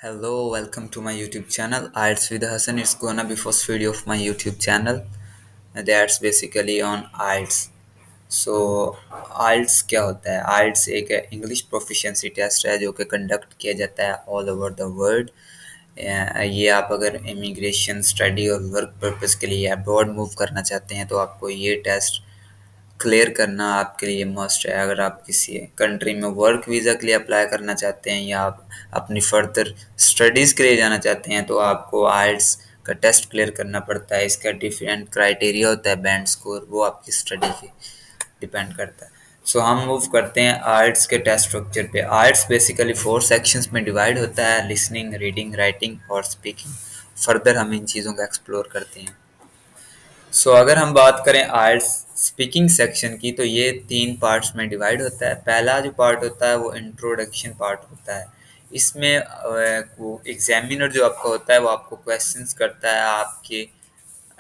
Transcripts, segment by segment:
Hello, welcome to my YouTube channel. IELTS with Hassan. It's gonna be first video of my YouTube channel. That's basically on IELTS. So IELTS क्या होता है? IELTS एक English proficiency test है जो कि conduct किया जाता है ऑल ओवर द वर्ल्ड। ये आप अगर इमिग्रेशन स्टडी और वर्क पर्पस के लिए अब्रॉड मूव करना चाहते हैं तो आपको ये टेस्ट क्लियर करना आपके लिए मस्ट है। अगर आप किसी कंट्री में वर्क वीज़ा के लिए अप्लाई करना चाहते हैं या आप अपनी फर्दर स्टडीज़ के लिए जाना चाहते हैं तो आपको आइल्स का टेस्ट क्लियर करना पड़ता है। इसका डिफरेंट क्राइटेरिया होता है, बैंड स्कोर, वो आपकी स्टडी पे डिपेंड करता है। सो हम मूव करते हैं आर्ट्स के टेस्ट स्ट्रक्चर पे। आर्ट्स बेसिकली 4 सेक्शंस में डिवाइड होता है: लिसनिंग, रीडिंग, राइटिंग और स्पीकिंग। फर्दर हम इन चीज़ों को एक्सप्लोर करते हैं। अगर हम बात करें आइल्स स्पीकिंग सेक्शन की तो ये 3 पार्ट्स में डिवाइड होता है। पहला जो पार्ट होता है वो इंट्रोडक्शन पार्ट होता है। इसमें वो एग्जामिनर जो आपका होता है वो आपको क्वेश्चंस करता है, आपके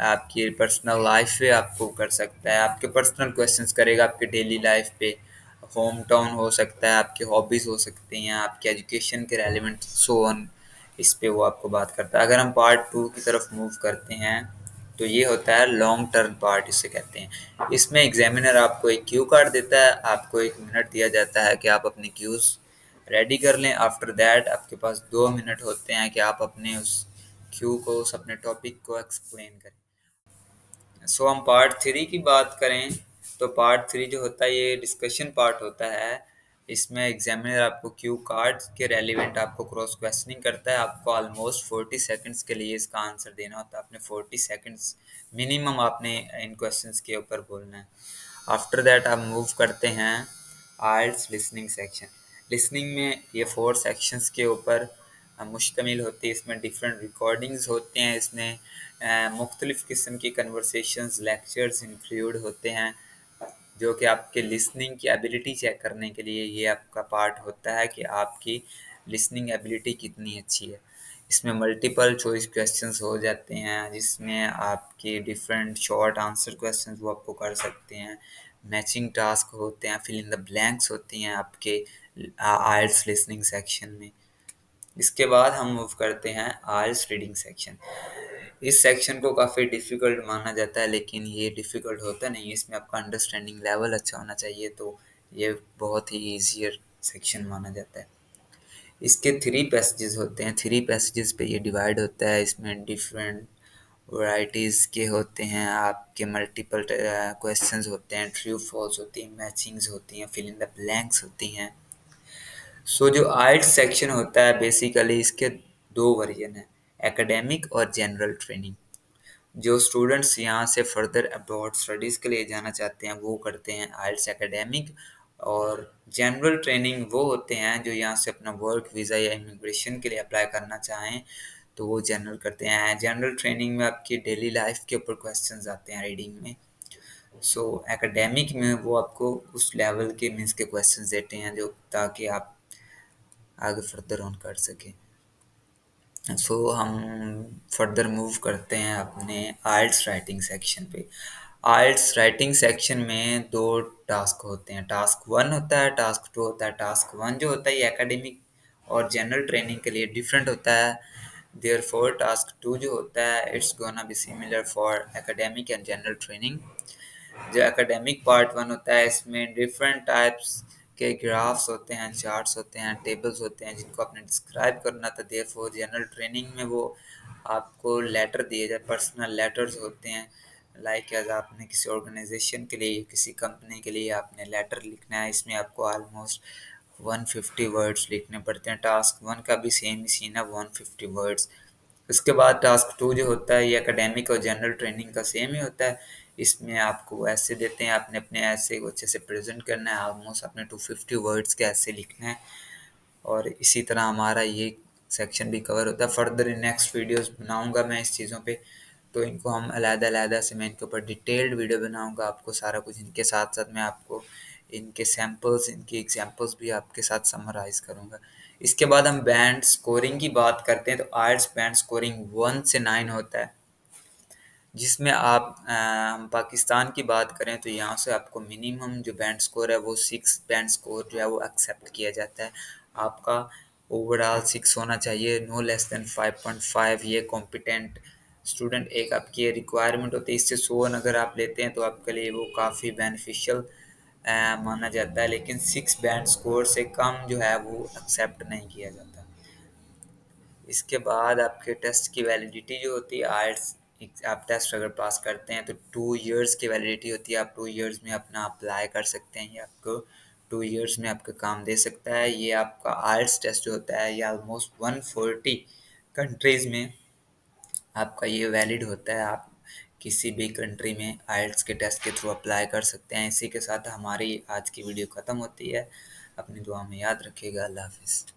आपकी पर्सनल लाइफ पे आपको कर सकता है, आपके पर्सनल क्वेश्चंस करेगा, आपके डेली लाइफ पे, होम टाउन हो सकता है, आपकी हॉबीज़ हो सकती हैं, आपके एजुकेशन के रेलिवेंट सो ऑन। इस पे वो आपको बात करता है। अगर हम पार्ट 2 की तरफ मूव करते हैं तो ये होता है लॉन्ग टर्म पार्ट, इसे कहते हैं। इसमें एग्जामिनर आपको एक क्यू कार्ड देता है, आपको 1 मिनट दिया जाता है कि आप अपने क्यूज़ रेडी कर लें। आफ्टर दैट आपके पास 2 मिनट होते हैं कि आप अपने उस क्यू को, उस अपने टॉपिक को एक्सप्लेन करें। हम पार्ट 3 की बात करें तो पार्ट 3 जो होता है ये डिस्कशन पार्ट होता है। इसमें एग्जामिनर आपको क्यू कार्ड्स के रेलिवेंट आपको क्रॉस क्वेश्चनिंग करता है। आपको ऑलमोस्ट 40 सेकंड्स के लिए इसका आंसर देना होता है। आपने 40 सेकंड्स मिनिमम आपने इन क्वेश्चंस के ऊपर बोलना है। आफ्टर दैट आप मूव करते हैं आइल्स लिसनिंग सेक्शन। लिसनिंग में ये 4 सेक्शंस के ऊपर मुश्तमिल होती है। इसमें डिफरेंट रिकॉर्डिंग्स होते हैं, इसमें मुख्तलिफ़ किस्म की कन्वर्सेशंस, लेक्चर्स इंक्लूड होते हैं जो कि आपके लिसनिंग की एबिलिटी चेक करने के लिए ये आपका पार्ट होता है कि आपकी लिसनिंग एबिलिटी कितनी अच्छी है। इसमें मल्टीपल चॉइस क्वेश्चंस हो जाते हैं जिसमें आपके डिफरेंट शॉर्ट आंसर क्वेश्चंस वो आपको कर सकते हैं। मैचिंग टास्क होते हैं, फिल इन द ब्लैंक्स होती हैं आपके आइल्स लिसनिंग सेक्शन में। इसके बाद हम मूव करते हैं आइल्स रीडिंग सेक्शन। इस सेक्शन को काफ़ी डिफ़िकल्ट माना जाता है लेकिन ये डिफ़िकल्ट होता नहीं है। इसमें आपका अंडरस्टैंडिंग लेवल अच्छा होना चाहिए, तो ये बहुत ही ईजियर सेक्शन माना जाता है। इसके 3 पैसेजेस होते हैं। 3 पैसेजेस पे ये डिवाइड होता है। इसमें डिफरेंट वैराइटीज़ के होते हैं, आपके मल्टीपल क्वेश्चंस होते हैं, ट्रू फॉल्स होती हैं, मैचिंग्स होती हैं, फिल इन द ब्लैंक्स होती हैं। जो आइल्स सेक्शन होता है बेसिकली इसके 2 वर्जन हैं, एकेडमिक और जनरल ट्रेनिंग। जो स्टूडेंट्स यहाँ से फर्दर अब्रॉड स्टडीज़ के लिए जाना चाहते हैं वो करते हैं आइल्स एकेडमिक, और जनरल ट्रेनिंग वो होते हैं जो यहाँ से अपना वर्क वीज़ा या इमिग्रेशन के लिए अप्लाई करना चाहें तो वो जनरल करते हैं। जनरल ट्रेनिंग में आपकी डेली लाइफ के ऊपर क्वेश्चंस आते हैं रीडिंग में। एकेडमिक में वो आपको उस लेवल के मीन्स के क्वेश्चंस देते हैं जो ताकि आप आगे फर्दर ऑन कर सकें। हम फर्दर मूव करते हैं अपने आइल्स राइटिंग सेक्शन पे। आइल्स राइटिंग सेक्शन में 2 टास्क होते हैं। टास्क 1 होता है, टास्क 2 होता है। टास्क 1 जो होता है ये एकेडमिक और जनरल ट्रेनिंग के लिए डिफरेंट होता है। देयरफॉर टास्क 2 जो होता है it's gonna be similar for academic and general training. जो एकेडमिक पार्ट 1 होता है इसमें डिफरेंट टाइप्स के ग्राफ्स होते हैं, चार्ट्स होते हैं, टेबल्स होते हैं जिनको आपने डिस्क्राइब करना था। देयरफॉर जनरल ट्रेनिंग में वो आपको लेटर दिए जाए, पर्सनल लेटर्स होते हैं। लाइक एज आपने किसी ऑर्गेनाइजेशन के लिए, किसी कंपनी के लिए आपने लेटर लिखना है, इसमें आपको ऑलमोस्ट 150 वर्ड्स लिखने पड़ते हैं। टास्क 1 का भी सेम ही सीन है, 150 वर्ड्स। उसके बाद टास्क 2 जो होता है ये एकेडमिक और जनरल ट्रेनिंग का सेम ही होता है। इसमें आपको ऐसे देते हैं, आपने अपने ऐसे को अच्छे से प्रेजेंट करना है, ऑलमोस्ट अपने 250 वर्ड्स के ऐसे लिखना है। और इसी तरह हमारा ये सेक्शन भी कवर होता है। फर्दर इन नेक्स्ट वीडियोस बनाऊंगा मैं इस चीज़ों पे, तो इनको हम अलग-अलग से मैं इनके ऊपर डिटेल्ड वीडियो बनाऊंगा आपको सारा कुछ। इनके साथ साथ मैं आपको इनके सैम्पल्स, इनके एग्जांपल्स भी आपके साथ समराइज़ करूंगा। इसके बाद हम बैंड स्कोरिंग की बात करते हैं तो आइल्स बैंड स्कोरिंग 1 से 9 होता है, जिसमें आप हम पाकिस्तान की बात करें तो यहाँ से आपको मिनिमम जो बैंड स्कोर है वो 6 बैंड स्कोर जो है वो एक्सेप्ट किया जाता है। आपका ओवरऑल 6 होना चाहिए, नो लेस देन 5.5। ये कॉम्पिटेंट स्टूडेंट एक आपकी रिक्वायरमेंट होती है। इससे 100 अगर आप लेते हैं तो आपके लिए वो काफ़ी बेनिफिशियल माना जाता है, लेकिन 6 बैंड स्कोर से कम जो है वो एक्सेप्ट नहीं किया जाता। इसके बाद आपके टेस्ट की वैलिडिटी जो होती है आइल्स, आप टेस्ट अगर पास करते हैं तो 2 इयर्स की वैलिडिटी होती है। आप 2 इयर्स में अपना अप्लाई कर सकते हैं, ये आपको 2 इयर्स में आपका काम दे सकता है। ये आपका आइल्स टेस्ट जो होता है ये ऑलमोस्ट 140 कंट्रीज़ में आपका ये वैलिड होता है। आप किसी भी कंट्री में आइल्स के टेस्ट के थ्रू अप्लाई कर सकते हैं। इसी के साथ हमारी आज की वीडियो ख़त्म होती है। अपनी दुआ में याद रखिएगा। अल्लाह हाफिज़।